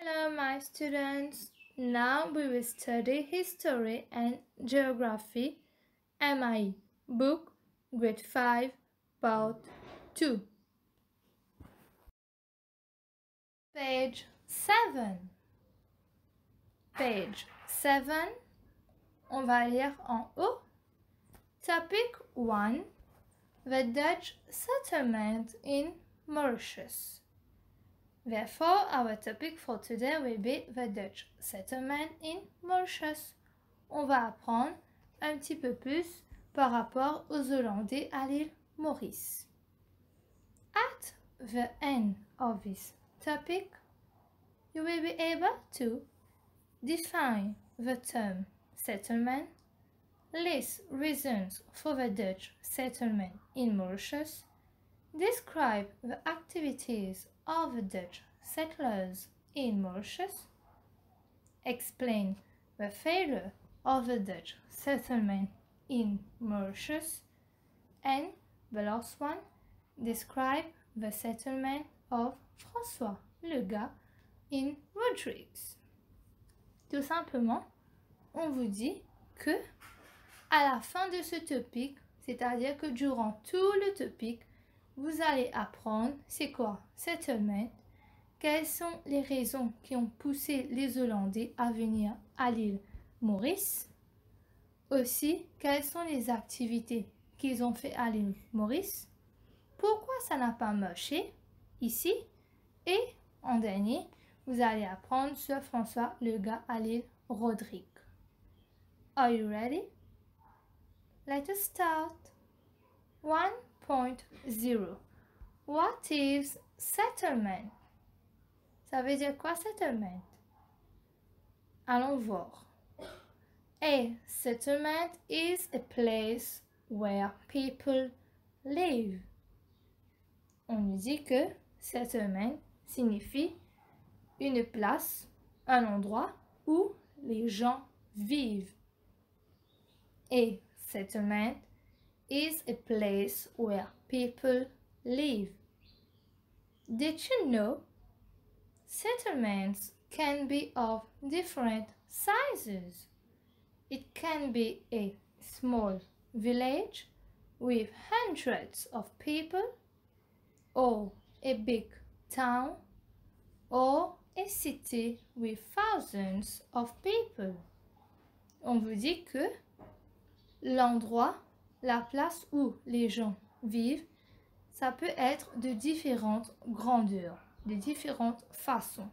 Hello my students, now we will study History and Geography MIE book grade 5 part 2. Page 7. Page 7, on va lire en haut. Topic 1, the Dutch settlement in Mauritius. Therefore, our topic for today will be the Dutch settlement in Mauritius. On va apprendre un petit peu plus par rapport aux Hollandais à l'île Maurice. At the end of this topic, you will be able to define the term settlement, list reasons for the Dutch settlement in Mauritius, describe the activities of the Dutch settlers in Mauritius, explain the failure of the Dutch settlement in Mauritius, and the last one, describe the settlement of François Legat in Rodrigues. Tout simplement, on vous dit que à la fin de ce topic, c'est-à-dire que durant tout le topic, vous allez apprendre c'est quoi settlement, quelles sont les raisons qui ont poussé les Hollandais à venir à l'île Maurice, aussi quelles sont les activités qu'ils ont fait à l'île Maurice, pourquoi ça n'a pas marché ici, et en dernier, vous allez apprendre sur François Legat à l'île Rodrigue. Are you ready? Let us start. 1.0. What is settlement? Ça veut dire quoi settlement? Allons voir. A settlement is a place where people live. On nous dit que settlement signifie une place, un endroit où les gens vivent. A settlement is a place where people live. Did you know settlements can be of different sizes? It can be a small village with hundreds of people, or a big town, or a city with thousands of people. On vous dit que l'endroit, la place où les gens vivent, ça peut être de différentes grandeurs, de différentes façons.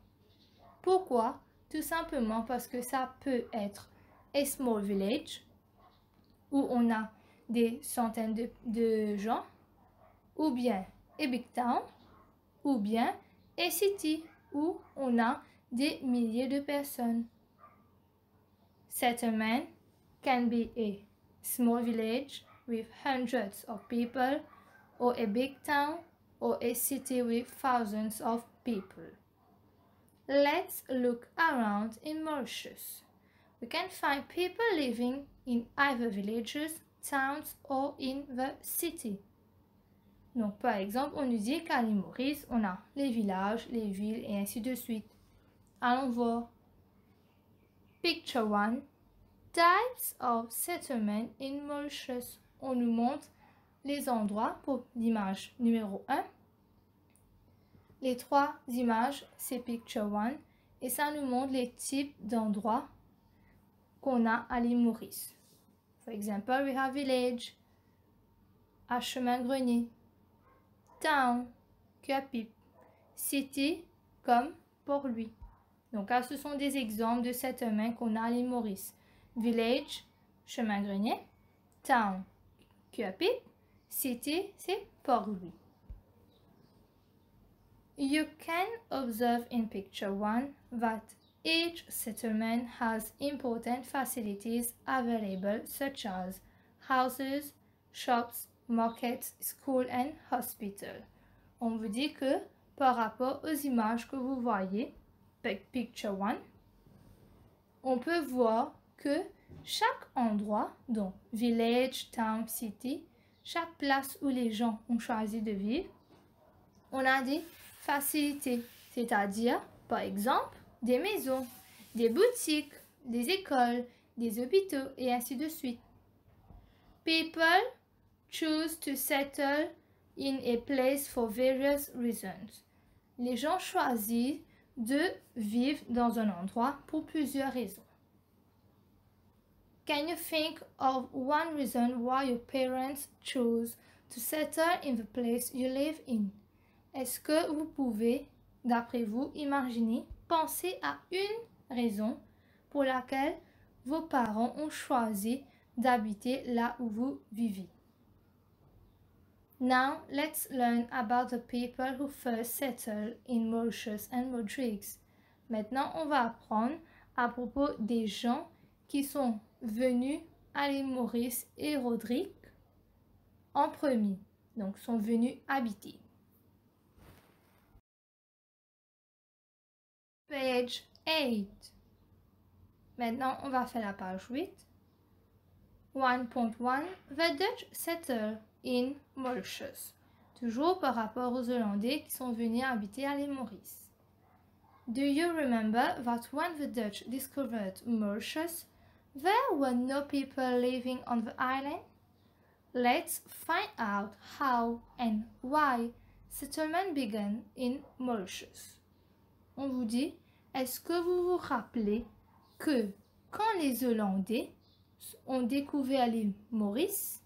Pourquoi? Tout simplement parce que ça peut être a small village, où on a des centaines de gens, ou bien a big town, ou bien a city, où on a des milliers de personnes. Settlement can be a small village with hundreds of people, or a big town, or a city with thousands of people. Let's look around in Mauritius. We can find people living in either villages, towns, or in the city. Donc, par exemple, on nous dit qu'à l'île Maurice, on a les villages, les villes, et ainsi de suite. Allons voir. Picture 1. Types of settlement in Mauritius. On nous montre les endroits pour l'image numéro 1. Les trois images, c'est Picture 1. Et ça nous montre les types d'endroits qu'on a à l'île Maurice. For example, we have village, à Chemin-Grenier, town, Cuapipe, city, comme Port-Louis. Donc là, ce sont des exemples de settlement qu'on a à l'île Maurice. Village, Chemin-Grenier, town, Cuapipe, city, c'est Port-Louis. You can observe in picture 1 that each settlement has important facilities available such as houses, shops, markets, school and hospital. On vous dit que par rapport aux images que vous voyez, picture 1, on peut voir que chaque endroit, donc village, town, city, chaque place où les gens ont choisi de vivre, on a des facilités, c'est-à-dire, par exemple, des maisons, des boutiques, des écoles, des hôpitaux et ainsi de suite. People choose to settle in a place for various reasons. Les gens choisissent de vivre dans un endroit pour plusieurs raisons. Can you think of one reason why your parents chose to settle in the place you live in? Est-ce que vous pouvez, d'après vous, imaginer, penser à une raison pour laquelle vos parents ont choisi d'habiter là où vous vivez? Now, let's learn about the people who first settled in Mauritius and Rodrigues. Maintenant, on va apprendre à propos des gens qui sont venus à l'île Maurice et Rodrigue en premier, donc sont venus habiter. Page 8. Maintenant, on va faire la page 8. 1.1. The Dutch settled in Mauritius. Toujours par rapport aux Hollandais qui sont venus habiter à l'île Maurice. Do you remember that when the Dutch discovered Mauritius, there were no people living on the island? Let's find out how and why settlement began in Mauritius. On vous dit, est-ce que vous vous rappelez que quand les Hollandais ont découvert l'île Maurice,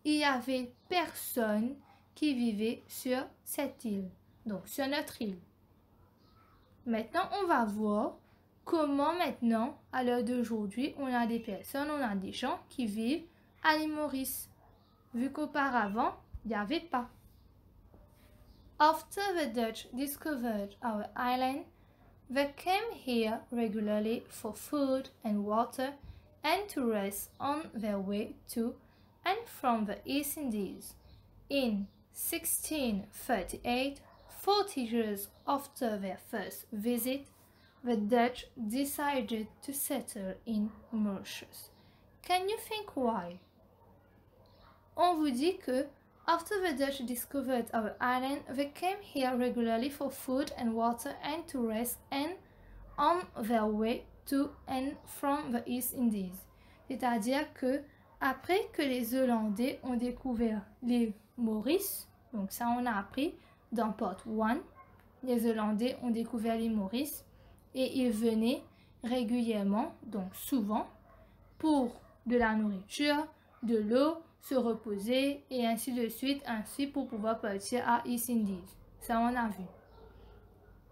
il n'y avait personne qui vivait sur cette île, donc sur notre île. Maintenant, on va voir comment maintenant, à l'heure d'aujourd'hui, on a des personnes, on a des gens qui vivent à l'île Maurice, vu qu'auparavant, il n'y avait pas. After the Dutch discovered our island, they came here regularly for food and water and to rest on their way to and from the East Indies. In 1638, 40 years after their first visit, the Dutch decided to settle in Mauritius. Can you think why? On vous dit que after the Dutch discovered our island, they came here regularly for food and water and to rest and on their way to and from the East Indies. C'est-à-dire que après que les Hollandais ont découvert l'île Maurice, donc ça on a appris dans part 1, les Hollandais ont découvert l'île Maurice et ils venaient régulièrement, donc souvent, pour de la nourriture, de l'eau, se reposer et ainsi de suite, ainsi pour pouvoir partir à East Indies. Ça on a vu.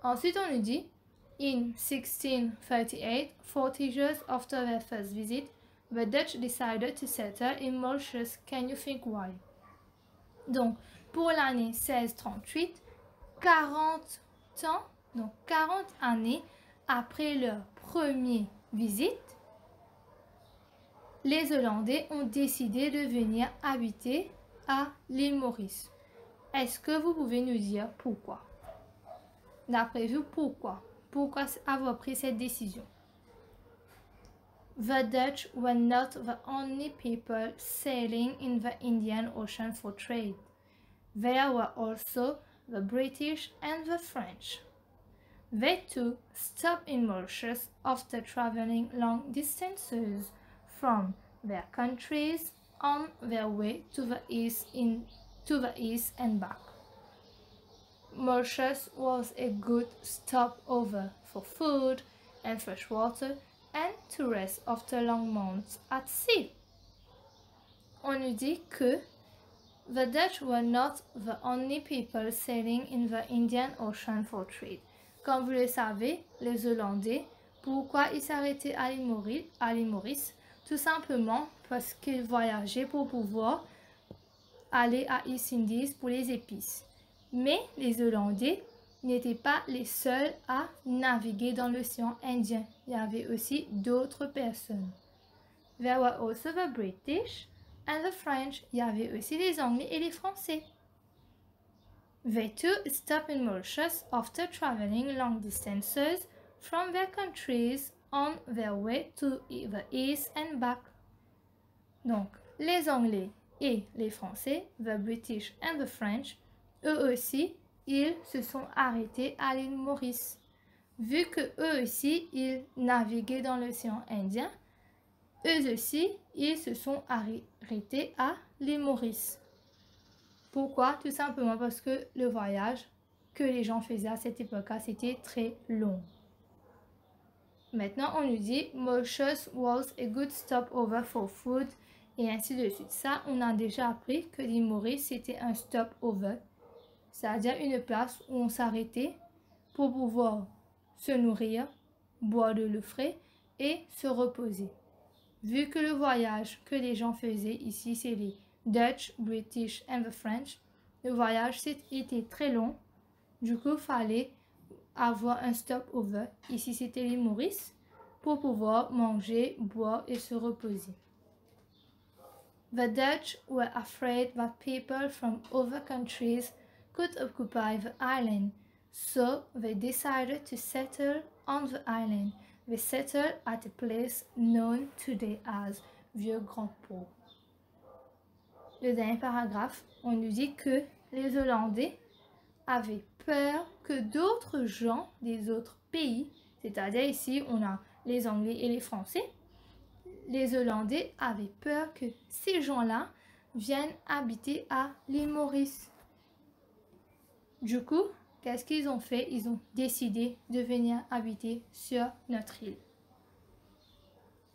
Ensuite on nous dit, in 1638, 40 years after their first visit, the Dutch decided to settle in Mauritius. Can you think why? Donc, pour l'année 1638, 40 ans, donc 40 années après leur première visite, les Hollandais ont décidé de venir habiter à l'île Maurice. Est-ce que vous pouvez nous dire pourquoi? D'après vous, pourquoi? Pourquoi avoir pris cette décision? The Dutch were not the only people sailing in the Indian Ocean for trade. There were also the British and the French. They too stopped in Mauritius after traveling long distances from their countries on their way to the east and back. Mauritius was a good stopover for food and fresh water and to rest after long months at sea. On nous dit que the Dutch were not the only people sailing in the Indian Ocean for trade. Comme vous le savez, les Hollandais, pourquoi ils s'arrêtaient à l'île Maurice? Tout simplement parce qu'ils voyageaient pour pouvoir aller à East Indies pour les épices. Mais les Hollandais n'étaient pas les seuls à naviguer dans l'océan Indien. Il y avait aussi d'autres personnes. There were also the British and the French. Il y avait aussi les Anglais et les Français. They too stopped in Mauritius after traveling long distances from their countries on their way to the east and back. Donc, les Anglais et les Français, the British and the French, eux aussi, ils se sont arrêtés à l'île Maurice. vu que eux aussi, ils naviguaient dans l'océan Indien, eux aussi, ils se sont arrêtés à l'île Maurice. Pourquoi? Tout simplement parce que le voyage que les gens faisaient à cette époque-là, c'était très long. Maintenant, on nous dit Mauritius was a good stopover for food et ainsi de suite. Ça, on a déjà appris que l'île Maurice, c'était un stopover, c'est-à-dire une place où on s'arrêtait pour pouvoir se nourrir, boire de l'eau fraîche et se reposer. Vu que le voyage que les gens faisaient ici, c'est les Dutch, British and the French, le voyage était très long. Du coup, il fallait avoir un stopover. Ici, c'était l'île Maurice pour pouvoir manger, boire et se reposer. The Dutch were afraid that people from other countries could occupy the island, so they decided to settle on the island. They settled at a place known today as Vieux-Grand-Port. Le dernier paragraphe, on nous dit que les Hollandais avaient peur que d'autres gens des autres pays, c'est-à-dire ici on a les Anglais et les Français, les Hollandais avaient peur que ces gens-là viennent habiter à l'île Maurice. Du coup, qu'est-ce qu'ils ont fait? Ils ont décidé de venir habiter sur notre île.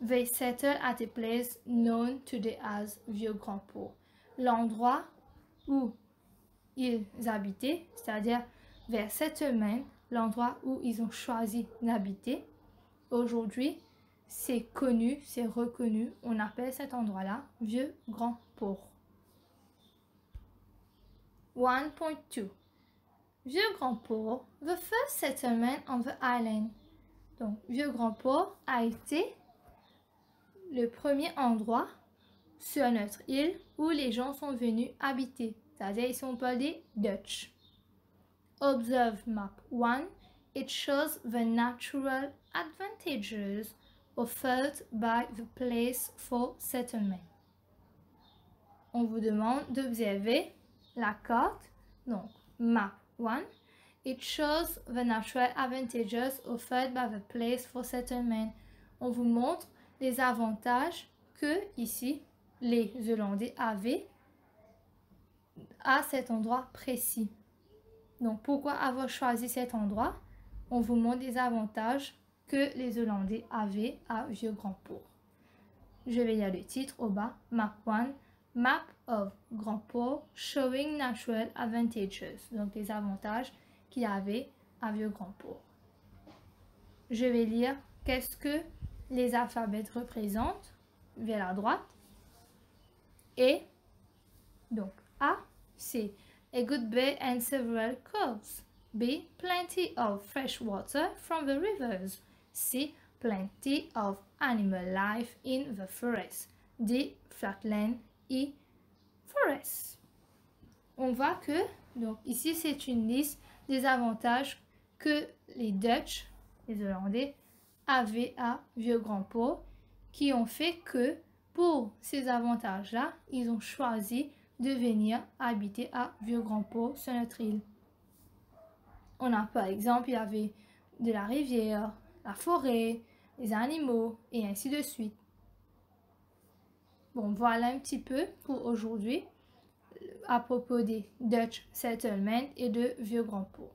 They settled at a place known today as Vieux-Grand-Port. L'endroit où ils habitaient, c'est-à-dire vers settlement, l'endroit où ils ont choisi d'habiter, aujourd'hui, c'est connu, c'est reconnu. On appelle cet endroit-là Vieux-Grand-Port. 1.2 Vieux-Grand-Port, the first settlement on the island. Donc, Vieux-Grand-Port a été le premier endroit sur notre île où les gens sont venus habiter. C'est-à-dire, ici on parle des Dutch. Observe map 1. It shows the natural advantages offered by the place for settlement. On vous demande d'observer la carte. Donc, map 1. It shows the natural advantages offered by the place for settlement. On vous montre les avantages que, ici, les Hollandais avaient à cet endroit précis. Donc, pourquoi avoir choisi cet endroit? On vous montre les avantages que les Hollandais avaient à Vieux-Grand-Port. Je vais lire le titre au bas. Map 1. Map of Grand-Port showing natural advantages. Donc, les avantages qu'il y avait à Vieux-Grand-Port. Je vais lire qu'est-ce que les alphabets représentent vers la droite. Et donc, A, c'est a good bay and several coves. B, plenty of fresh water from the rivers. C, plenty of animal life in the forest. D, flatland. E, forest. On voit que, donc ici c'est une liste des avantages que les Dutch, les Hollandais, avaient à Vieux-Grand-Port, qui ont fait que pour ces avantages-là, ils ont choisi de venir habiter à Vieux-Grand-Port sur notre île. On a par exemple, il y avait de la rivière, la forêt, les animaux et ainsi de suite. Bon, voilà un petit peu pour aujourd'hui à propos des Dutch Settlement et de Vieux-Grand-Port.